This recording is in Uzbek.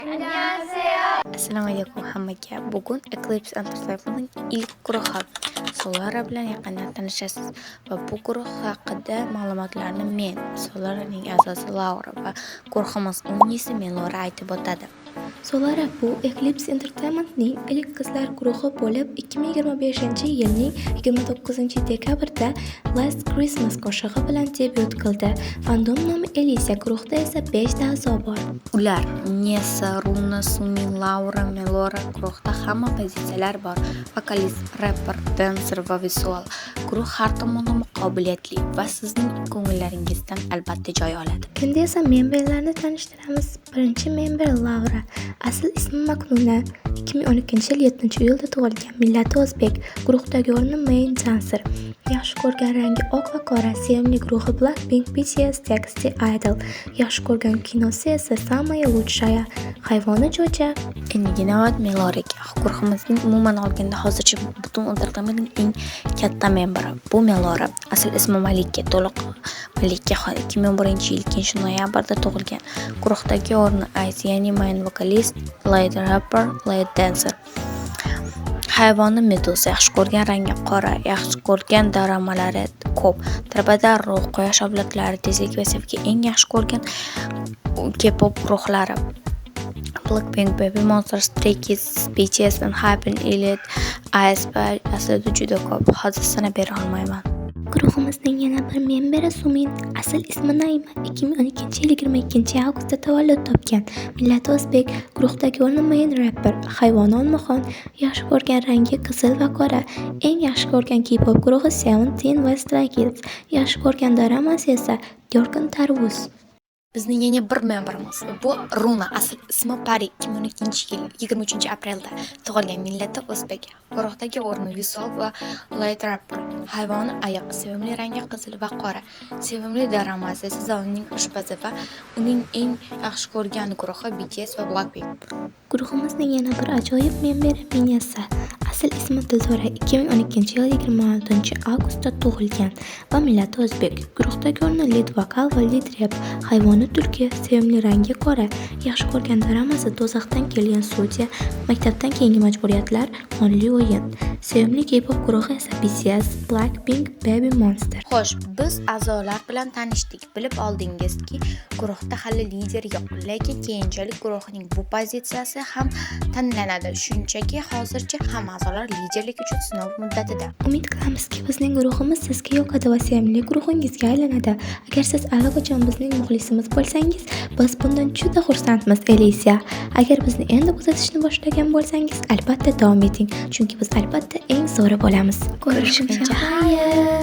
안녕하세요. Assalomu alaykum hammaga. Bugun Eclipse Entertainment'ning ilk guruhi Solara bilan yaqindan tanishasiz va bu guruh haqida ma'lumotlarni men, Solaraning a'zosi Laura va guruhimiz Unisi Melora aytib o'tadi. Solara bu Eclipse Entertainment'ning ilk qizlar guruhi bo'lib, 2025-yilning 29-dekabrda Last Christmas qo'shig'i bilan debyut qildi. Fandom nomi Elisa, guruhda esa 5 ta a'zo bor. Ular Nessa, Runa, Sumi, Laura, Melora guruhda hamma pozitsiyalar bor. Vokalist, rapper, dancer va vizual. Guruh har tomonlama qobiliyatli va sizning ko'ngillaringizdan albatta joy oladi. Endi esa memberlarni tanishtiramiz. Birinchi member Laura. Asl ismi Maknuna. 2012-yil 7-iyulda tug'ilgan. Millati o'zbek. Guruhdagi o'rni main dancer. Yaxshi ko'rgan rangi oq va qora. Sevimli guruhi Blackpink, BTS, TXT, Idol. Yaxshi ko'rgan kinosi esa Samaya Lutshaya. Hayvoni jo'ja. Endi navbat Meloraga. Guruhimizning umuman olganda hozircha butun entertainmentning eng katta memberi. Bu Melora. Asl ismi Malika. To'liq Malika 2001-yil 2-noyabrda tug'ilgan. Guruhdagi o'rni Ice, ya'ni main vokalist, lead rapper, lead dancer. Hayvoni meduza. Yaxshi ko'rgan rangi qora. Yaxshi ko'rgan daramalari ko'p. Tarbadar ruh, quyosh oblatlari, tezlik va sevgi eng yaxshi ko'rgan K-pop guruhlari. Blackpink, Baby Monster, Stray Kids, BTS, Hypen, Elite, Aespa aslida juda ko'p. Hozir sanab bera olmayman. Guruhimizning yana bir memberi Sumin. Asl ismi Naima. 2012-yil 22-avgustda tavallud topgan. Millati o'zbek. Guruhdagi o'rni main rapper. Hayvoni olmaxon. Yaxshi ko'rgan rangi qizil va qora. Eng yaxshi ko'rgan K-pop guruhi Seventeen va Stray Kids. Yaxshi ko'rgan doramasi esa Yorqin Tarvuz. Bizning yana bir memberimiz bu Runa. Asl ismi Pari. 2012-yil 23-aprelda tug'ilgan. Millati o'zbek. Guruhdagi o'rni vizual va light rapper. Hayvoni ayiq. Sevimli rangi qizil va qora. Sevimli daramasi Sezonning oshpazi va uning eng yaxshi ko'rgan guruhi BTS va Blackpink. Guruhimizning yana bir ajoyib memberi Minesa. Asl ismi Dildora. 2012-yil 26-avgustda tug'ilgan va millati o'zbek. Guruhdagi o'rni lead vokal va lead rap. Hayvoni tulki. Sevimli rangi qora. Yaxshi ko'rgan daramasi Do'zaxdan kelgan sudya. Maktabdan keyingi majburiyatlar qonli o'yin. Sevimli K-pop guruhi esa BTS, Blackpink, Baby Monster. Xo'sh, biz a'zolar bilan tanishdik. Bilib oldingizki, guruhda hali lider yo'q, lekin keyinchalik guruhning bu pozitsiyasi ham tanlanadi. Shunchaki hozircha hamma a'zolar liderlik uchun sinov muddatida. Umid qilamizki, bizning guruhimiz sizga yoqadi va sevimli guruhingizga aylanadi. Agar siz allaqachon bizning muxlisimiz bo'lsangiz, biz bundan juda xursandmiz, Elisa. Agar bizni endi kuzatishni boshlagan bo'lsangiz, albatta davom eting, chunki biz albatta eng zo'ri bo'lamiz. Ko'rishguncha xayr.